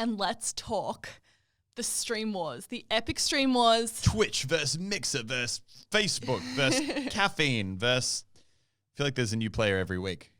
and let's talk the stream wars, the epic stream wars. Twitch versus Mixer versus Facebook versus Caffeine versus... I feel like there's a new player every week.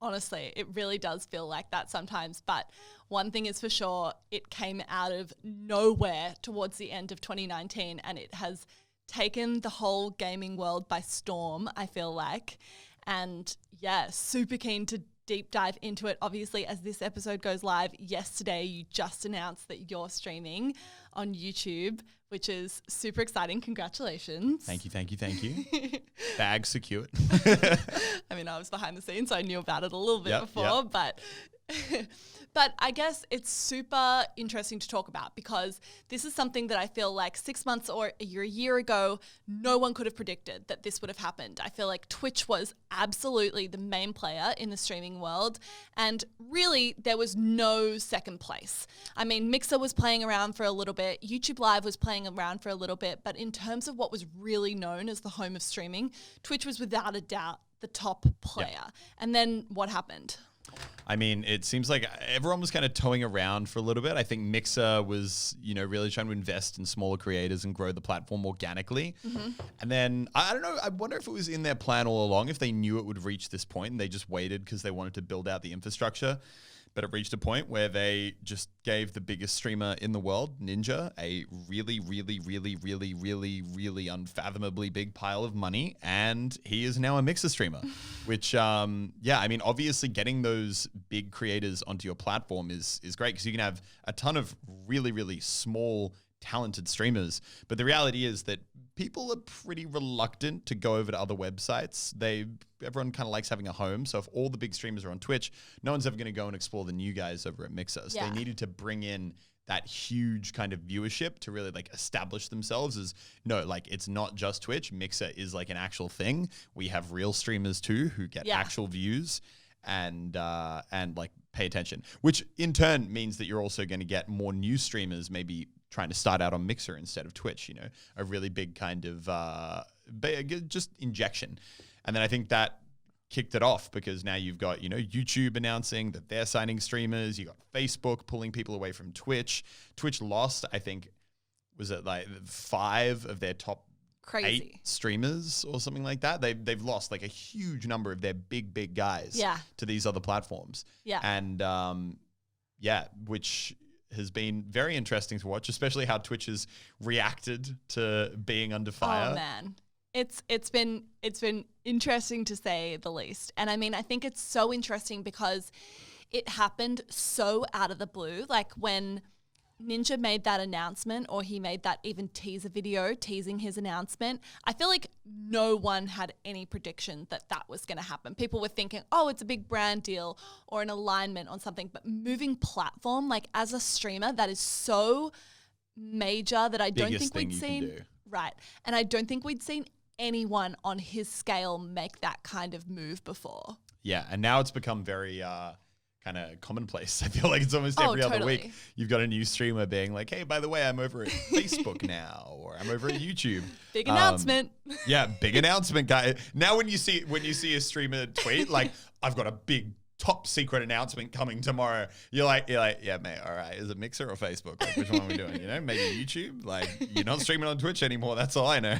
Honestly, it really does feel like that sometimes. But one thing is for sure, it came out of nowhere towards the end of 2019 and it has taken the whole gaming world by storm, I feel like. And yeah, super keen to deep dive into it. Obviously, as this episode goes live yesterday, you just announced that you're streaming on YouTube, which is super exciting. Congratulations. Thank you. Bag secured. I mean, I was behind the scenes, so I knew about it a little bit before, but but I guess it's super interesting to talk about because this is something that I feel like 6 months or a year ago, no one could have predicted that this would have happened. I feel like Twitch was absolutely the main player in the streaming world, and really there was no second place. I mean, Mixer was playing around for a little bit, YouTube Live was playing around for a little bit, but in terms of what was really known as the home of streaming, Twitch was without a doubt the top player. Yep. And then what happened? I mean, it seems like everyone was kind of towing around for a little bit. I think Mixer was, really trying to invest in smaller creators and grow the platform organically. Mm-hmm. And then, I don't know, I wonder if it was in their plan all along, if they knew it would reach this point and they just waited because they wanted to build out the infrastructure. But it reached a point where they just gave the biggest streamer in the world, Ninja, a really, really, really, really, really, really unfathomably big pile of money. And he is now a Mixer streamer, which, I mean, obviously getting those big creators onto your platform is great because you can have a ton of really, really small, talented streamers. But the reality is that people are pretty reluctant to go over to other websites. Everyone kind of likes having a home. So if all the big streamers are on Twitch, no one's ever going to go and explore the new guys over at Mixer. So they needed to bring in that huge kind of viewership to really establish themselves as, it's not just Twitch. Mixer is an actual thing. We have real streamers too who get actual views and pay attention, which in turn means that you're also going to get more new streamers maybe trying to start out on Mixer instead of Twitch, a really big kind of just injection. And then I think that kicked it off because now you've got, YouTube announcing that they're signing streamers. You got Facebook pulling people away from Twitch. Twitch lost, I think, was it 5 of their top 8 streamers or something like that? They've lost a huge number of their big guys to these other platforms. Yeah. And which has been very interesting to watch, especially how Twitch has reacted to being under fire. Oh man. It's been interesting to say the least. And I mean, I think it's so interesting because it happened so out of the blue. Like when Ninja made that announcement, or he made that even teaser video teasing his announcement, I feel like no one had any prediction that that was going to happen. People were thinking, oh, it's a big brand deal or an alignment on something, but moving platform, as a streamer, that is so major that I don't think we'd seen. Right. And I don't think we'd seen anyone on his scale make that kind of move before. Yeah. And now it's become very, kind of commonplace. I feel like it's almost every other week you've got a new streamer being like, hey, by the way, I'm over at Facebook now, or I'm over at YouTube. Big announcement. Yeah, big announcement, guy. Now when you see a streamer tweet, I've got a big top secret announcement coming tomorrow, you're like, yeah, mate, all right, is it Mixer or Facebook? Which one are we doing? Maybe YouTube? You're not streaming on Twitch anymore. That's all I know.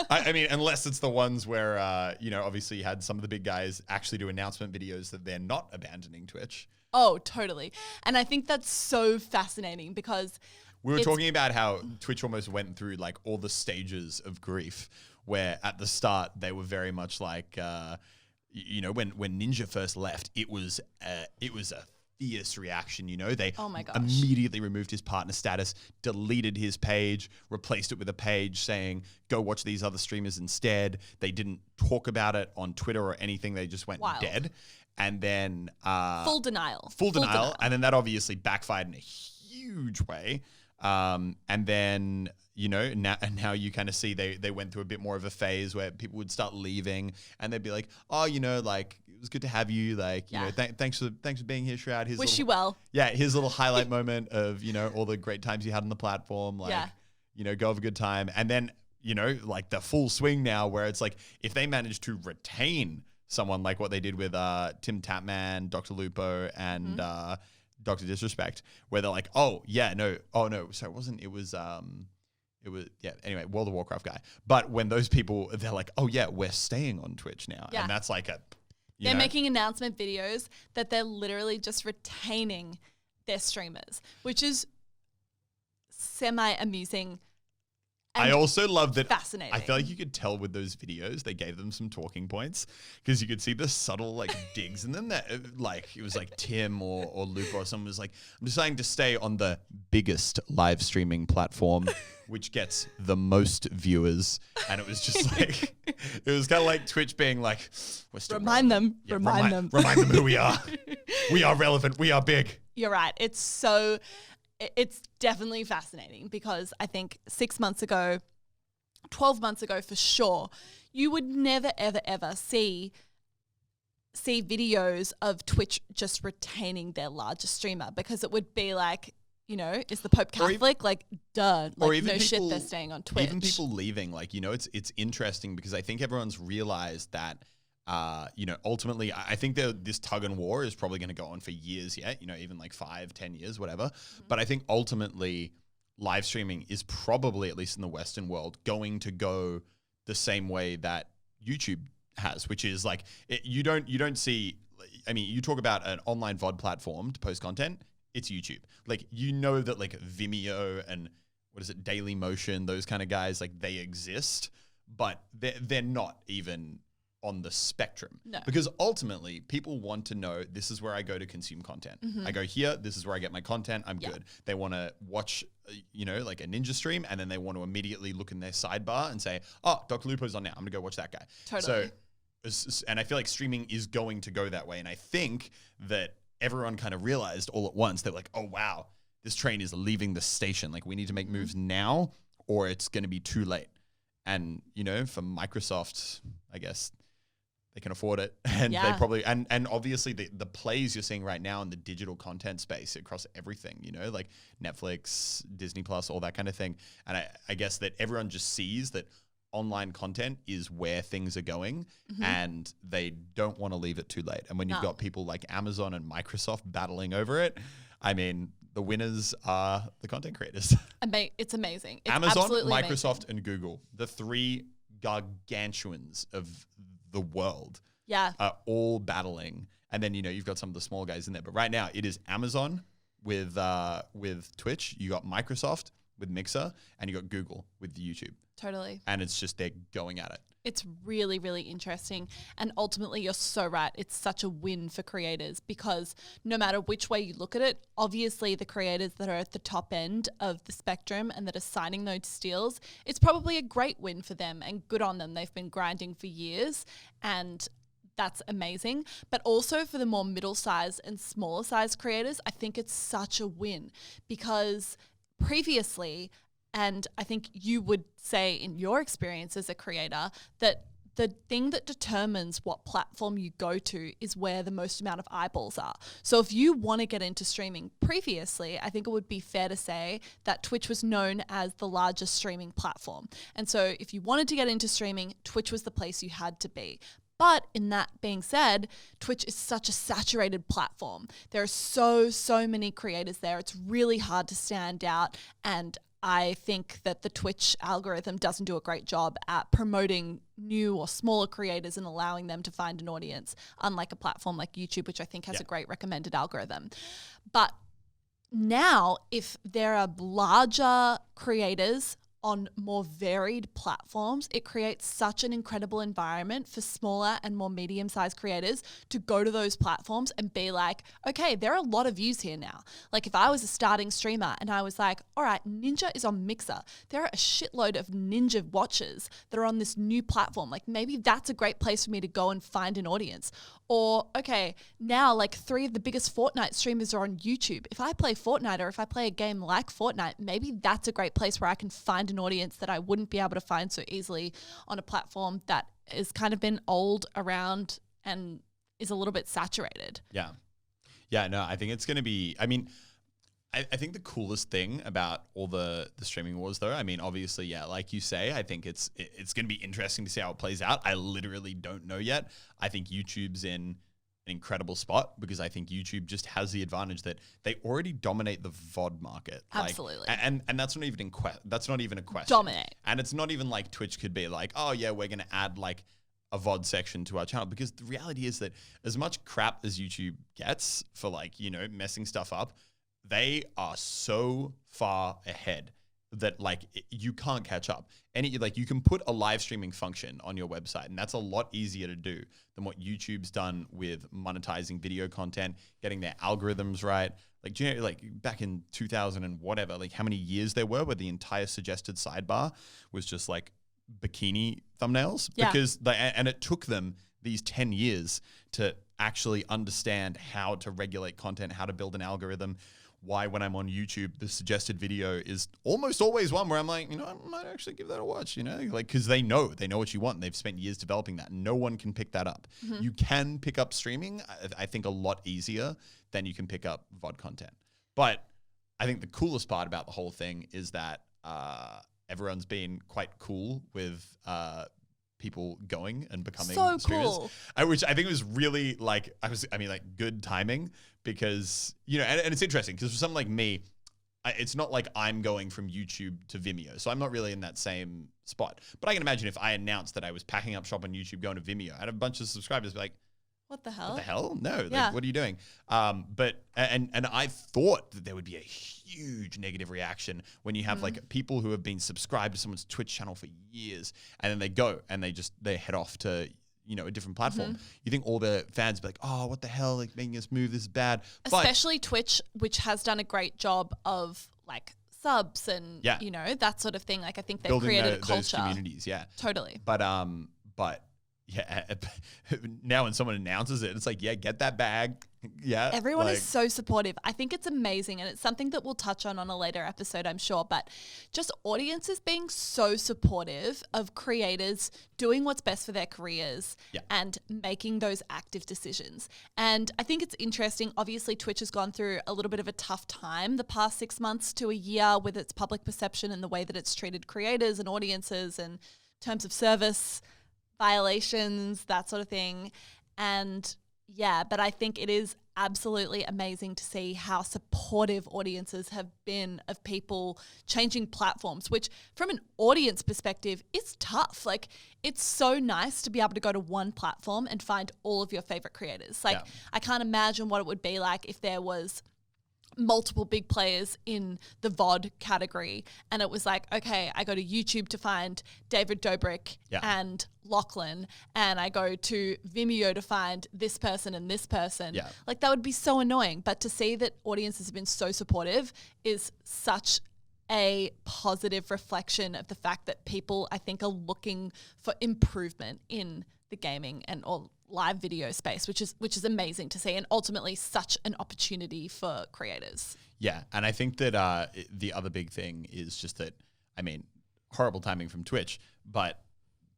I mean, unless it's the ones where, obviously you had some of the big guys actually do announcement videos that they're not abandoning Twitch. Oh, totally. And I think that's so fascinating because we were talking about how Twitch almost went through all the stages of grief, where at the start they were very much when Ninja first left, it was a fierce reaction. They immediately removed his partner status, deleted his page, replaced it with a page saying, go watch these other streamers instead. They didn't talk about it on Twitter or anything. They just went dead. And then full denial. And then that obviously backfired in a huge way. And then, now you kind of see they went through a bit more of a phase where people would start leaving and they'd be like, oh, it was good to have you. Thanks for being here, Shroud. Wish you well. Yeah. His little highlight moment of, all the great times you had on the platform. Go have a good time. And then, the full swing now where it's if they manage to retain someone like what they did with Tim Tapman, Dr. Lupo, and Dr. Disrespect, where they're like, oh yeah, no, oh no, so it wasn't. It was yeah. Anyway, World of Warcraft guy. But when those people, they're like, oh yeah, we're staying on Twitch now, and that's like they're making announcement videos that they're literally just retaining their streamers, which is semi-amusing. I also love that. Fascinating. I feel like you could tell with those videos, they gave them some talking points because you could see the subtle like digs in them that like it was like Tim or Luke or someone was like, I'm deciding to stay on the biggest live streaming platform, which gets the most viewers. And it was just like, it was kind of like Twitch being like, we're still remind them remind them who we are. We are relevant. We are big. You're right. It's definitely fascinating because I think 6 months ago, 12 months ago for sure, you would never, ever, ever see videos of Twitch just retaining their largest streamer because it would be like, you know, is the Pope Catholic? Like, duh. Like, or even no people, shit, they're staying on Twitch. Even people leaving, like, you know, it's interesting because I think everyone's realized that you know, ultimately, I think this tug and war is probably going to go on for years yet, you know, even like 5-10 years, whatever. Mm-hmm. But I think ultimately live streaming is probably, at least in the Western world, going to go the same way that YouTube has, which is like, you don't see, I mean, you talk about an online VOD platform to post content, it's YouTube. Like, you know that like Vimeo and what is it, Daily Motion, those kind of guys, like they exist, but they're not even on the spectrum. No. Because ultimately people want to know, this is where I go to consume content. Mm-hmm. I go here, this is where I get my content, I'm good. They want to watch, you know, like a ninja stream, and then they want to immediately look in their sidebar and say, oh, Dr. Lupo's on now, I'm gonna go watch that guy. Totally. So, and I feel like streaming is going to go that way. And I think that everyone kind of realized all at once, they're like, oh wow, this train is leaving the station. Like, we need to make moves now or it's going to be too late. And, you know, for Microsoft, I guess they can afford it, and they probably, and obviously the plays you're seeing right now in the digital content space across everything, you know, like Netflix, Disney Plus, all that kind of thing. And I guess that everyone just sees that online content is where things are going, and they don't want to leave it too late. And when you've got people like Amazon and Microsoft battling over it, I mean, the winners are the content creators. It's amazing. It's Amazon, Microsoft, and Google, the three gargantuans of the world, are all battling. And then, you know, you've got some of the small guys in there. But right now, it is Amazon with Twitch. You got Microsoft with Mixer, and you got Google with YouTube. Totally. And it's just they're going at it. It's really, really interesting. And ultimately, you're so right. It's such a win for creators because no matter which way you look at it, obviously the creators that are at the top end of the spectrum and that are signing those deals, it's probably a great win for them and good on them. They've been grinding for years and that's amazing. But also for the more middle-sized and smaller-sized creators, I think it's such a win because previously, and I think you would say in your experience as a creator that the thing that determines what platform you go to is where the most amount of eyeballs are. So if you want to get into streaming previously, I think it would be fair to say that Twitch was known as the largest streaming platform. And so if you wanted to get into streaming, Twitch was the place you had to be. But in that being said, Twitch is such a saturated platform. There are so many creators there. It's really hard to stand out, and I think that the Twitch algorithm doesn't do a great job at promoting new or smaller creators and allowing them to find an audience, unlike a platform like YouTube, which I think has a great recommended algorithm. But now, if there are larger creators on more varied platforms, it creates such an incredible environment for smaller and more medium-sized creators to go to those platforms and be like, okay, there are a lot of views here now. Like if I was a starting streamer and I was like, all right, Ninja is on Mixer. There are a shitload of Ninja watchers that are on this new platform. Like maybe that's a great place for me to go and find an audience. Or, okay, now like 3 of the biggest Fortnite streamers are on YouTube. If I play Fortnite or if I play a game like Fortnite, maybe that's a great place where I can find an audience that I wouldn't be able to find so easily on a platform that has kind of been old around and is a little bit saturated. Yeah. Yeah, no, I think it's going to be, I mean, I think the coolest thing about all the streaming wars, though, I mean, obviously, yeah, like you say, I think it's going to be interesting to see how it plays out. I literally don't know yet. I think YouTube's in an incredible spot because I think YouTube just has the advantage that they already dominate the VOD market. Absolutely. And that's not even that's not even a question. Dominate. And it's not even like Twitch could be like, oh yeah, we're going to add like a VOD section to our channel, because the reality is that as much crap as YouTube gets for like, you know, messing stuff up, they are so far ahead that like you can't catch up. And like you can put a live streaming function on your website, and that's a lot easier to do than what YouTube's done with monetizing video content, getting their algorithms right. Like, do you know, like back in 2000 and whatever, like how many years there were where the entire suggested sidebar was just like bikini thumbnails? Yeah. Because and it took them these 10 years to actually understand how to regulate content, how to build an algorithm. Why, when I'm on YouTube, the suggested video is almost always one where I'm like, you know, I might actually give that a watch, you know, like, because they know what you want. And they've spent years developing that. No one can pick that up. Mm-hmm. You can pick up streaming, I think, a lot easier than you can pick up VOD content. But I think the coolest part about the whole thing is that everyone's been quite cool with people going and becoming so streamers. Cool. Which I think was really like good timing, because, you know, and it's interesting because for someone like me, it's not like I'm going from YouTube to Vimeo. So I'm not really in that same spot. But I can imagine if I announced that I was packing up shop on YouTube, going to Vimeo, I'd have a bunch of subscribers be like, what the hell? What the hell? No, Yeah. like, what are you doing? But I thought that there would be a huge negative reaction when you have like people who have been subscribed to someone's Twitch channel for years, and then they go and they head off to, you know, a different platform. You think all the fans be like, oh, what the hell? Like, making us move, this is bad. Especially Twitch, which has done a great job of like subs and, you know, that sort of thing. Like, I think they've building created a culture. those communities, yeah. Totally. But yeah, now when someone announces it, it's like, yeah, get that bag. Yeah. Everyone is so supportive. I think it's amazing, and it's something that we'll touch on a later episode, I'm sure, but just audiences being so supportive of creators doing what's best for their careers and making those active decisions. And I think it's interesting. Obviously, Twitch has gone through a little bit of a tough time the past 6 months to a year with its public perception and the way that it's treated creators and audiences and terms of service violations, that sort of thing. And yeah, but I think it is absolutely amazing to see how supportive audiences have been of people changing platforms, which from an audience perspective is tough. Like, it's so nice to be able to go to one platform and find all of your favorite creators. Like, I can't imagine what it would be like if there was multiple big players in the VOD category, and it was like, okay, I go to YouTube to find David Dobrik and Lachlan, and I go to Vimeo to find this person and this person. Like, that would be so annoying. But to see that audiences have been so supportive is such a positive reflection of the fact that people, I think, are looking for improvement in the gaming and all live video space, which is amazing to see, and ultimately such an opportunity for creators. Yeah, and I think that the other big thing is just that, I mean, horrible timing from Twitch, but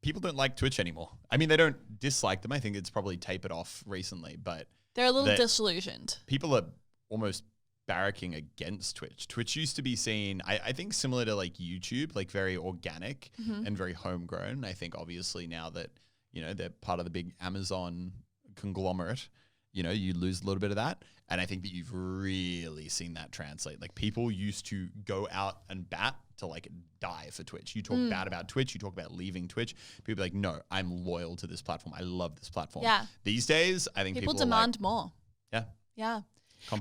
people don't like Twitch anymore. I mean, they don't dislike them. I think it's probably tapered off recently, but they're a little disillusioned. People are almost barracking against Twitch. Twitch used to be seen, I think, similar to like YouTube, like very organic and very homegrown. I think obviously now that, you know, they're part of the big Amazon conglomerate, you know, you lose a little bit of that. And I think that you've really seen that translate. Like, people used to go out and bat to like die for Twitch. You talk bad about Twitch, you talk about leaving Twitch. People are like, no, I'm loyal to this platform. I love this platform. Yeah. These days, I think people demand more. Yeah. Yeah.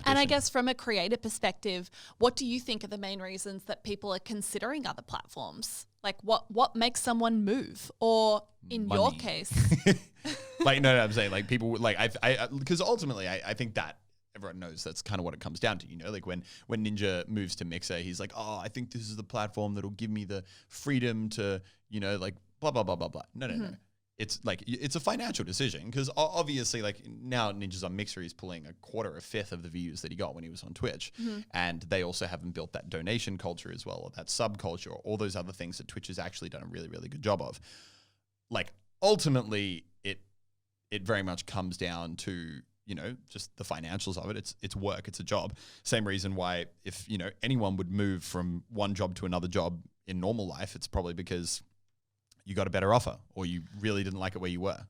And I guess from a creator perspective, what do you think are the main reasons that people are considering other platforms? Like, what makes someone move? Or in Money. your case, like, no, I'm saying like people like I because ultimately I think that everyone knows that's kind of what it comes down to, you know, like when Ninja moves to Mixer, he's like, oh, I think this is the platform that'll give me the freedom to, you know, like blah, blah, blah, blah, blah. No. It's like, it's a financial decision, because obviously like now Ninja's on Mixer, he's pulling a quarter, a fifth of the views that he got when he was on Twitch. And they also haven't built that donation culture as well, or that subculture, or all those other things that Twitch has actually done a really, really good job of. Like, ultimately it very much comes down to, you know, just the financials of it. It's work, it's a job. Same reason why if, you know, anyone would move from one job to another job in normal life, it's probably because you got a better offer or you really didn't like it where you were.